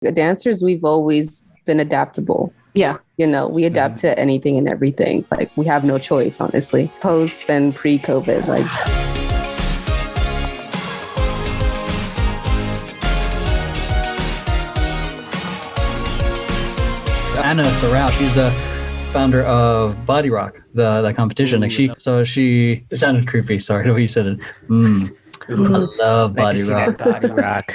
Dancers, we've always been adaptable. Yeah. We adapt to anything and everything. Like, we have no choice, honestly. Post and pre-COVID, like. Anna Sorrell, she's the founder of Body Rock, the competition. Like it sounded creepy. Sorry the way you said it. I love Body Rock. Body Rock.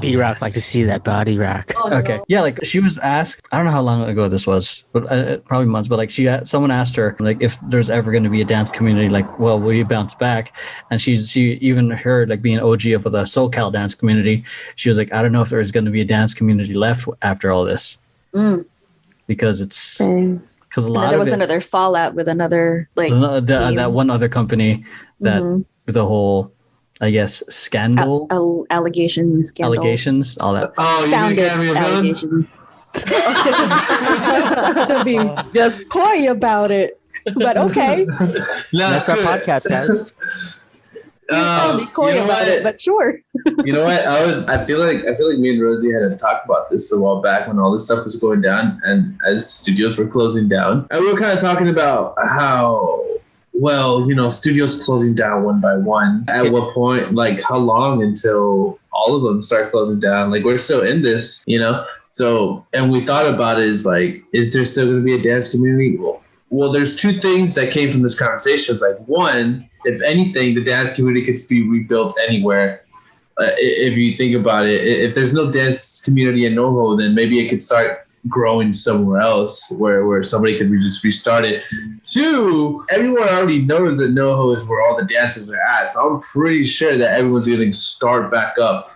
B-Rock, like to see that Body Rock. Okay. Yeah, like she was asked, I don't know how long ago this was, but probably months, but like someone asked her, like, if there's ever going to be a dance community, like, well, will you bounce back? And she even heard, like, being OG of the SoCal dance community, she was like, I don't know if there's going to be a dance community left after all this. Because it's... Because a lot there was another fallout with another, like... that one other company that... with a whole, I guess, scandal, allegations, all that. Oh, you didn't get allegations. Be just coy about it, but okay. That's our podcast, guys. Be coy about it, but sure. You know what? I feel like me and Rosie had a talk about this a while back when all this stuff was going down, and as studios were closing down, and we were kind of talking about how. Well, studios closing down one by one. At what point, like, how long until all of them start closing down? Like, we're still in this, So, and we thought about it is like, is there still going to be a dance community? Well, there's two things that came from this conversation. It's like, one, if anything, the dance community could be rebuilt anywhere. If you think about it, if there's no dance community in NoHo, then maybe it could start growing somewhere else where somebody could just restart it. Two, everyone already knows that NoHo is where all the dancers are at. So I'm pretty sure that everyone's going to start back up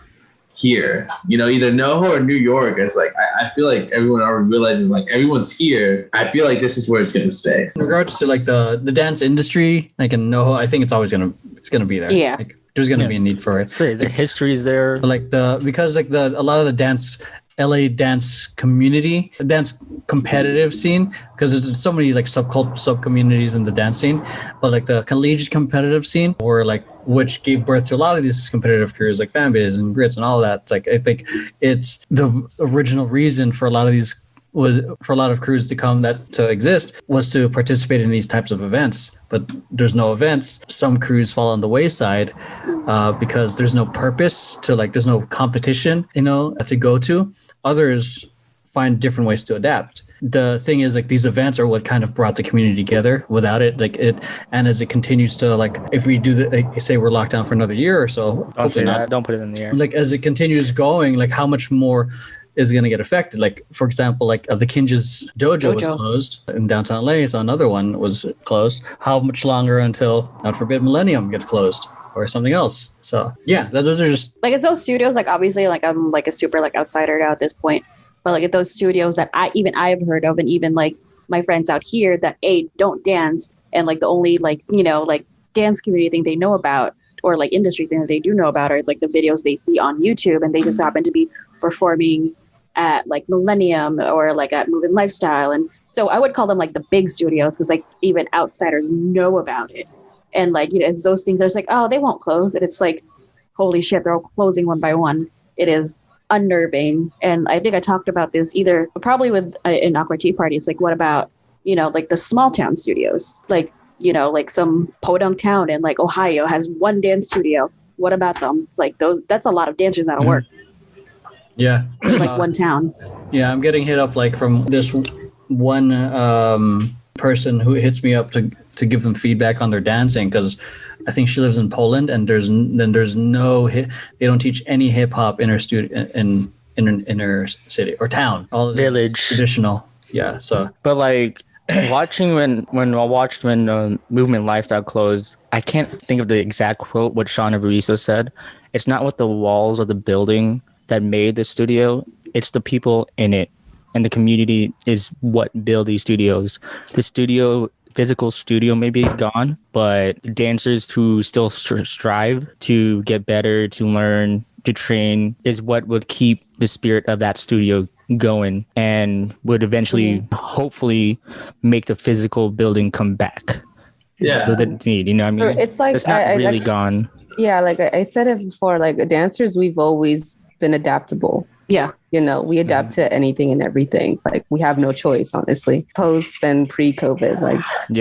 here. Either NoHo or New York. It's like, I feel like everyone already realizes, like, everyone's here. I feel like this is where it's going to stay. In regards to, like, the dance industry, like in NoHo, I think it's always going to be there. Yeah. Like, there's going to be a need for it. The history is there. Like because a lot of the dance LA dance community, dance competitive scene, because there's so many like sub communities in the dance scene, but like the collegiate competitive scene, or like which gave birth to a lot of these competitive careers like Fanbase and Grits and all that. It's like, I think it's the original reason for a lot of these was for a lot of crews to exist was to participate in these types of events. But there's no events. Some crews fall on the wayside because there's no purpose to, like, there's no competition, to go to. Others find different ways to adapt. The thing is, like, these events are what kind of brought the community together. Without it, and as it continues to, like, if we do say we're locked down for another year or so, don't say that. Don't put it in the air. Like, as it continues going, like, how much more is going to get affected? Like, for example, like the Kinj's dojo was closed in downtown LA, so another one was closed. How much longer until, God forbid, Millennium gets closed or something else? So yeah, those are just like, it's those studios. Like, obviously, like, I'm like a super like outsider now at this point, but like at those studios that I've heard of, and even like my friends out here that don't dance, and like the only like like dance community thing they know about, or like industry thing that they do know about, are like the videos they see on YouTube, and they just happen to be performing at like Millennium or like at Moving Lifestyle. And so I would call them like the big studios, because like even outsiders know about it. And like, it's those things that's like, oh, they won't close. And it's like, holy shit, they're all closing one by one. It is unnerving. And I think I talked about this probably with an Awkward Tea Party. It's like, what about, like the small town studios? Like, like some podunk town in like Ohio has one dance studio. What about them? Like that's a lot of dancers out of work. Yeah. Like one town. Yeah, I'm getting hit up like from this one person who hits me up to give them feedback on their dancing, because I think she lives in Poland, and there's no they don't teach any hip hop in her her city or town. All of village traditional. Yeah. So, but like watching when Movement Lifestyle closed, I can't think of the exact quote what Sean Evaristo said. It's not what the walls of the building that made the studio, it's the people in it, and the community is what build these studios. The physical studio may be gone, but dancers who still strive to get better, to learn, to train, is what would keep the spirit of that studio going, and would eventually hopefully make the physical building come back. Yeah, the need, what I mean? It's like, it's not really gone. Yeah, like I said it before, like dancers, we've always been adaptable. Yeah. You know, we adapt to anything and everything. Like we have no choice, honestly. Post and pre-COVID, like we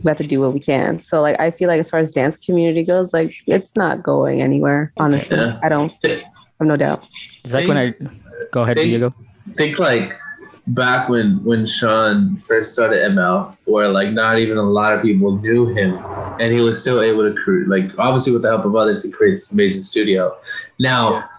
have to do what we can. So like I feel like as far as dance community goes, like it's not going anywhere. Honestly, Yeah. I have no doubt. It's like when I go ahead, Diego. Think like back when Sean first started ML, where like not even a lot of people knew him, and he was still able to create, like obviously with the help of others, to create this amazing studio. Now,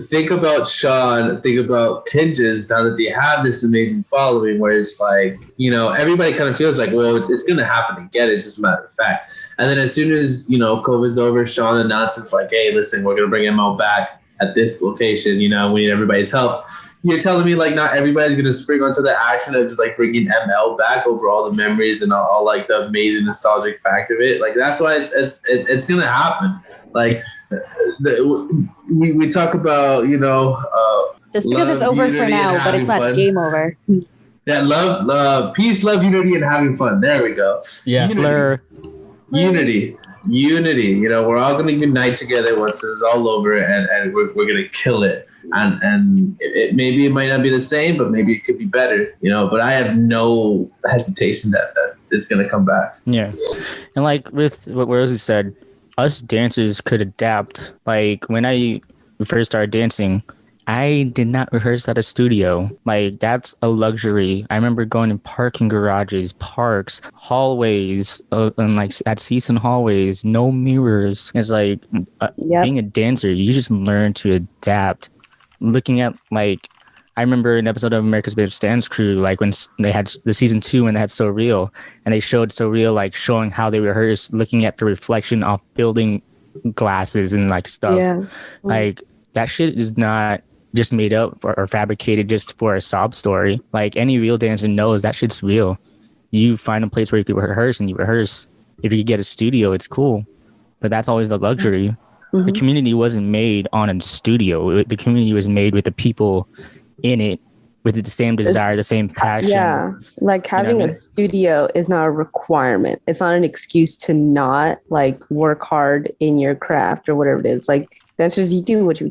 think about Sean, think about Kinges, now that they have this amazing following, where it's like, you know, everybody kind of feels like, well, it's going to happen again. It's just a matter of fact. And then as soon as, you know, COVID's over, Sean announces like, hey, listen, we're going to bring ML back at this location. You know, we need everybody's help. You're telling me like not everybody's going to spring onto the action of just like bringing ML back over all the memories and all like the amazing nostalgic fact of it. Like that's why it's going to happen. Like we talk about, you know, just because it's over for now, but it's not fun. Game over. Yeah, love, peace, love, unity, and having fun. There we go. Yeah, unity. You know, we're all going to unite together once this is all over, and we're going to kill it. And maybe it might not be the same, but maybe it could be better. You know, but I have no hesitation that it's going to come back. Yeah, and like with what Rosie said, us dancers could adapt. Like when I first started dancing, I did not rehearse at a studio. Like that's a luxury. I remember going in parking garages, parks, hallways, and like at seats and hallways, no mirrors. It's like being a dancer, you just learn to adapt. Looking at like, I remember an episode of America's Best Dance Crew, like when they had the season 2 when they had So Real, and they showed So Real like showing how they rehearsed, looking at the reflection off building glasses and like stuff. Yeah. Like that shit is not just made up or fabricated just for a sob story. Like any real dancer knows that shit's real. You find a place where you can rehearse and you rehearse. If you get a studio, it's cool, but that's always the luxury. Mm-hmm. The community wasn't made on a studio. The community was made with the people in it with the same desire, the same passion. Yeah, like having a studio is not a requirement. It's not an excuse to not like work hard in your craft or whatever it is. Like dancers, you do what you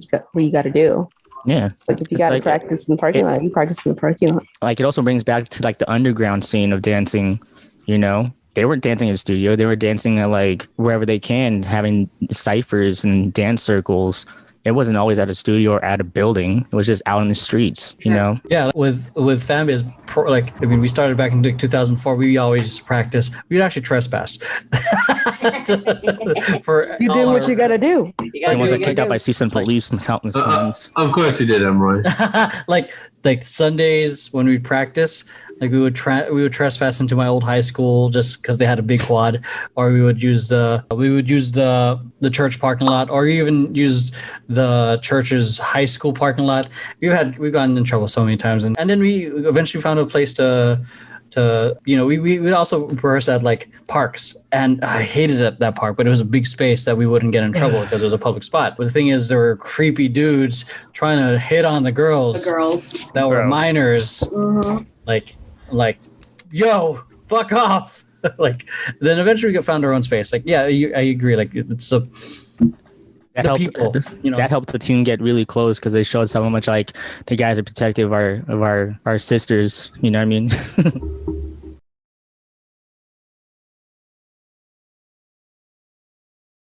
got to do. Yeah. Like if you got to practice in the parking lot, you practice in the parking lot. Like it also brings back to like the underground scene of dancing, you know? They weren't dancing in a studio. They were dancing at like wherever they can, having ciphers and dance circles. It wasn't always at a studio or at a building. It was just out in the streets, you know? Yeah, with fanbase, like, I mean, we started back in 2004. We always used to practice. We'd actually trespass. You did what you got to do. And was kicked out by seasoned police and countless times. Of course you did, Emroy. like Sundays when we practice, like we would trespass into my old high school just because they had a big quad, or we would use the church parking lot, or even use the church's high school parking lot. We've gotten in trouble so many times, and then we eventually found a place to we also rehearse at like parks, and I hated that park, but it was a big space that we wouldn't get in trouble because it was a public spot. But the thing is, there were creepy dudes trying to hit on the girls that were minors. Mm-hmm. Like, yo, fuck off. Like, then eventually we found our own space. Like, yeah, I agree. Like, it's that helped the team get really close because they showed so much like the guys are protective of our sisters. You know what I mean?